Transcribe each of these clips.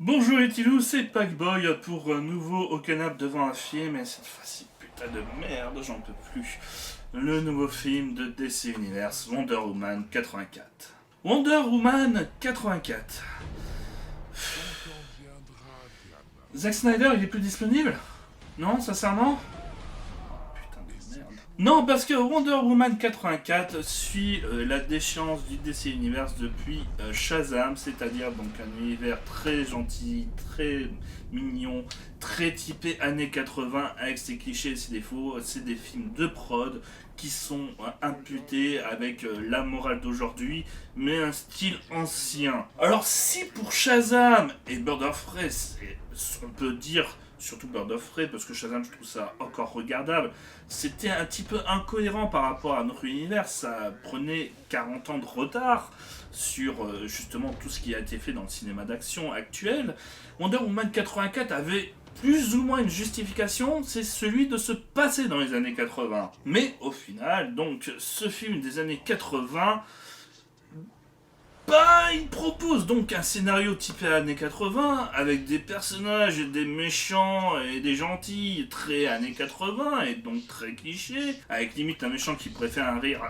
Bonjour les Tilous, c'est Packboy pour un nouveau au canapé devant un film, et cette fois-ci, putain de merde, j'en peux plus. Le nouveau film de DC Universe, Wonder Woman 84. Wonder Woman 84. Zack Snyder, il est plus disponible? Non, sincèrement? Putain de merde. Non, parce que Wonder Woman 84 suit la déchéance du DC Universe depuis Shazam, c'est-à-dire donc un univers très gentil, très mignon, très typé années 80 avec ses clichés et ses défauts. C'est des films de prod qui sont imputés avec la morale d'aujourd'hui, mais un style ancien. Alors si pour Shazam et Bird of Prey, on peut dire surtout Bird of Prey, parce que Shazam, je trouve ça encore regardable. C'était un petit peu incohérent par rapport à notre univers, ça prenait 40 ans de retard sur justement tout ce qui a été fait dans le cinéma d'action actuel. Wonder Woman 84 avait plus ou moins une justification, c'est celui de se passer dans les années 80. Mais au final, donc, ce film des années 80, il propose donc un scénario typé années 80 avec des personnages, des méchants et des gentils très années 80 et donc très clichés, avec limite un méchant qui préfère un rire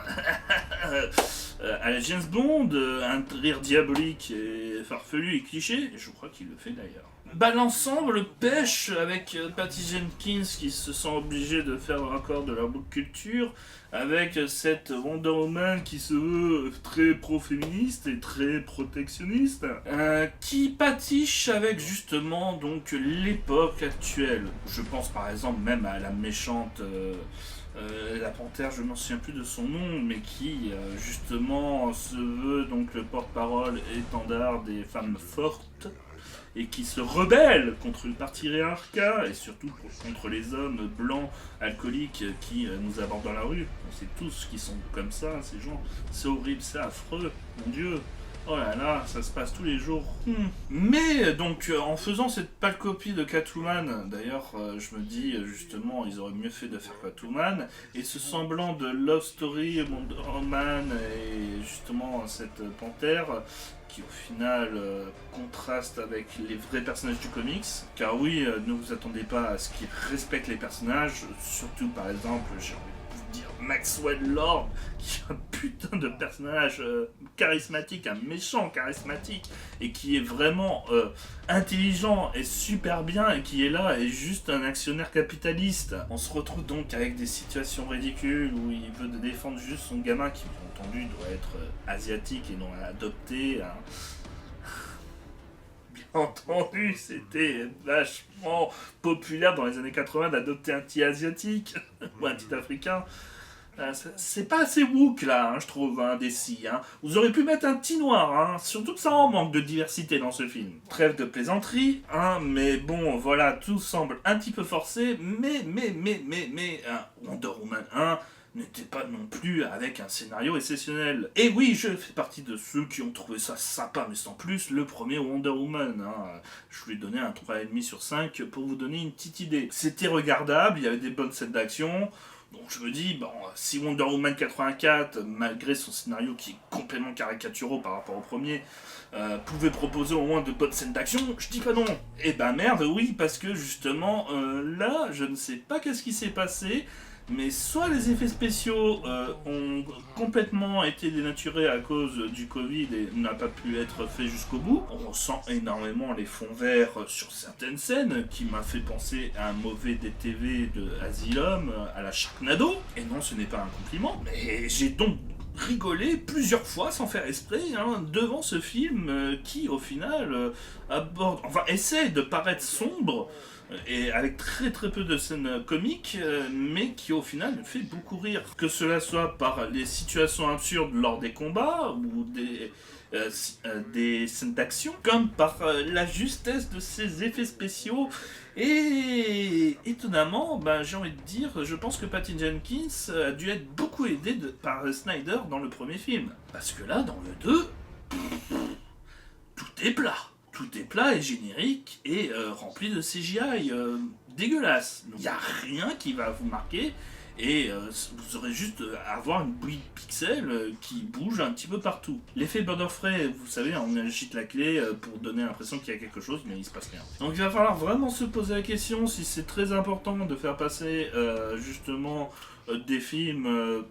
à la James Bond, un rire diabolique et farfelu et cliché, et je crois qu'il le fait d'ailleurs. L'ensemble pêche avec Patty Jenkins qui se sent obligé de faire encore de la book culture, avec cette Wonder Woman qui se veut très pro-féministe et très protectionniste, qui pâtiche avec justement donc l'époque actuelle. Je pense par exemple même à la méchante la panthère, je ne m'en souviens plus de son nom, mais qui justement se veut donc le porte-parole étendard des femmes fortes et qui se rebelle contre le patriarcat et surtout contre les hommes blancs alcooliques qui nous abordent dans la rue. On sait tous qu'ils sont comme ça, ces gens. C'est horrible, c'est affreux, mon Dieu. Oh là là, ça se passe tous les jours. Mais donc en faisant cette pâle copie de Catwoman, d'ailleurs je me dis justement ils auraient mieux fait de faire Catwoman, et ce semblant de Love Story, Wonder Woman et justement cette panthère qui au final contraste avec les vrais personnages du comics. Car oui, ne vous attendez pas à ce qu'ils respectent les personnages, surtout par exemple, j'ai envie de vous dire Maxwell Lord, qui est un putain de personnage charismatique, un méchant charismatique, et qui est vraiment intelligent et super bien, et qui est là et juste un actionnaire capitaliste. On se retrouve donc avec des situations ridicules où il veut défendre juste son gamin qui, bien entendu, doit être asiatique et non adopté. Hein. Bien entendu, c'était vachement populaire dans les années 80 d'adopter un petit asiatique ou un petit africain. C'est pas assez woke là, hein, je trouve, hein, DC. Hein. Vous auriez pu mettre un petit noir, hein, surtout que ça en manque de diversité dans ce film. Trêve de plaisanterie, hein, mais bon, voilà, tout semble un petit peu forcé, mais, Wonder Woman 1 n'était pas non plus avec un scénario exceptionnel. Et oui, je fais partie de ceux qui ont trouvé ça sympa, mais sans plus, le premier Wonder Woman. Hein. Je lui ai donné un 3,5 sur 5 pour vous donner une petite idée. C'était regardable, il y avait des bonnes scènes d'action. Donc je me dis, bon, si Wonder Woman 84, malgré son scénario qui est complètement caricaturaux par rapport au premier, pouvait proposer au moins de bonnes scènes d'action, je dis pas non. Et ben merde, oui, parce que justement, là, je ne sais pas qu'est-ce qui s'est passé, mais soit les effets spéciaux ont complètement été dénaturés à cause du Covid et n'a pas pu être fait jusqu'au bout. On sent énormément les fonds verts sur certaines scènes, qui m'a fait penser à un mauvais DTV de Asylum à la Sharknado. Et non, ce n'est pas un compliment, mais j'ai donc rigolé plusieurs fois sans faire esprit devant ce film qui au final aborde, enfin essaie de paraître sombre et avec très très peu de scènes comiques, mais qui au final fait beaucoup rire. Que cela soit par les situations absurdes lors des combats ou des scènes d'action, comme par la justesse de ses effets spéciaux. Et étonnamment, j'ai envie de dire, je pense que Patty Jenkins a dû être beaucoup aidée par Snyder dans le premier film. Parce que là, dans le 2, tout est plat. Tout est plat et générique et rempli de CGI dégueulasse. Il n'y a rien qui va vous marquer. et vous aurez juste à avoir une bouillie de pixels qui bouge un petit peu partout. L'effet Borderfray, vous savez, on agite la clé pour donner l'impression qu'il y a quelque chose, mais il se passe rien. Donc il va falloir vraiment se poser la question si c'est très important de faire passer justement des films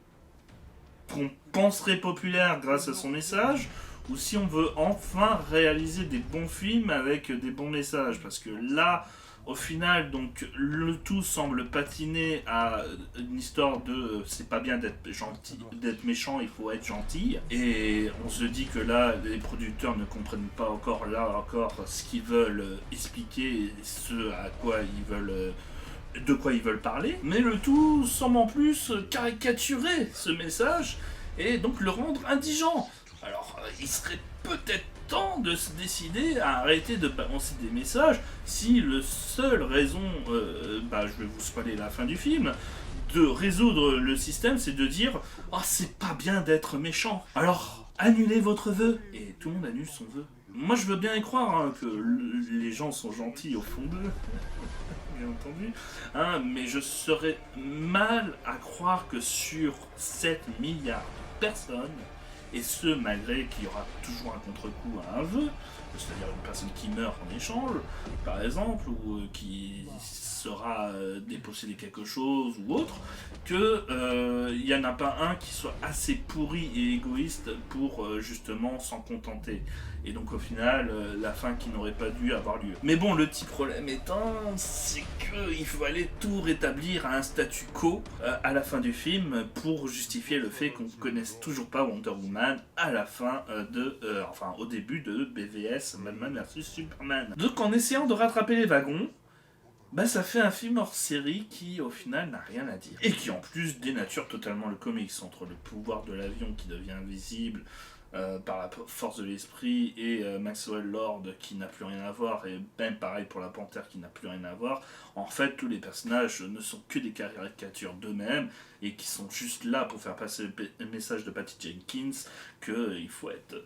qu'on penserait populaires grâce à son message, ou si on veut enfin réaliser des bons films avec des bons messages, parce que là, au final, donc le tout semble patiner à une histoire de c'est pas bien d'être gentil, d'être méchant, il faut être gentil. Et on se dit que là, les producteurs ne comprennent pas encore ce qu'ils veulent expliquer, ce à quoi ils veulent de quoi ils veulent parler. Mais le tout semble en plus caricaturer ce message et donc le rendre indigent. Alors, il serait peut-être temps de se décider à arrêter de balancer des messages si le seule raison, je vais vous spoiler la fin du film, de résoudre le système, c'est de dire « Oh, c'est pas bien d'être méchant, alors annulez votre vœu !» Et tout le monde annule son vœu. Moi, je veux bien y croire hein, que les gens sont gentils au fond d'eux, bien entendu, hein, mais je serais mal à croire que sur 7 milliards de personnes, et ce malgré qu'il y aura toujours un contre-coup à un vœu, c'est-à-dire une personne qui meurt en échange, par exemple, ou qui sera dépossédé quelque chose ou autre, qu'il n'y en a pas un qui soit assez pourri et égoïste pour justement s'en contenter. Et donc au final, la fin qui n'aurait pas dû avoir lieu. Mais bon, le petit problème étant, c'est qu'il fallait tout rétablir à un statu quo à la fin du film pour justifier le fait qu'on ne connaisse toujours pas Wonder Woman à la fin au début de BVS, Batman vs Superman. Donc en essayant de rattraper les wagons, ça fait un film hors série qui au final n'a rien à dire. Et qui en plus dénature totalement le comics, entre le pouvoir de l'avion qui devient invisible, par la force de l'esprit et Maxwell Lord qui n'a plus rien à voir et même pareil pour la Panthère qui n'a plus rien à voir. En fait tous les personnages ne sont que des caricatures d'eux-mêmes et qui sont juste là pour faire passer le message de Patty Jenkins qu'il faut être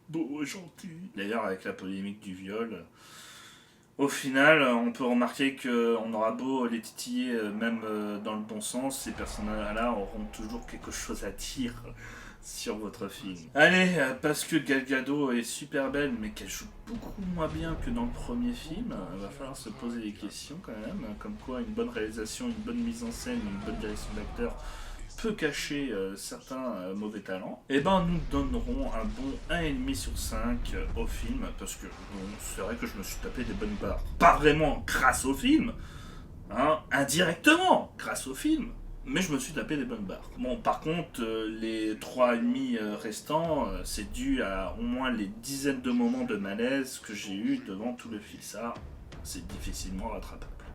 beau et gentil. D'ailleurs avec la polémique du viol, au final on peut remarquer qu'on aura beau les titiller même dans le bon sens, ces personnages-là auront toujours quelque chose à dire sur votre film. Allez, parce que Gal Gadot est super belle, mais qu'elle joue beaucoup moins bien que dans le premier film, il va falloir se poser des questions quand même, comme quoi une bonne réalisation, une bonne mise en scène, une bonne direction d'acteur peut cacher certains mauvais talents. Et nous donnerons un bon 1,5 sur 5 au film, parce que bon, c'est vrai que je me suis tapé des bonnes barres. Pas vraiment grâce au film, hein, indirectement grâce au film, mais je me suis tapé des bonnes barres. Bon, par contre, les 3,5 restants, c'est dû à au moins les dizaines de moments de malaise que j'ai eu devant tout le film. Ça, c'est difficilement rattrapable.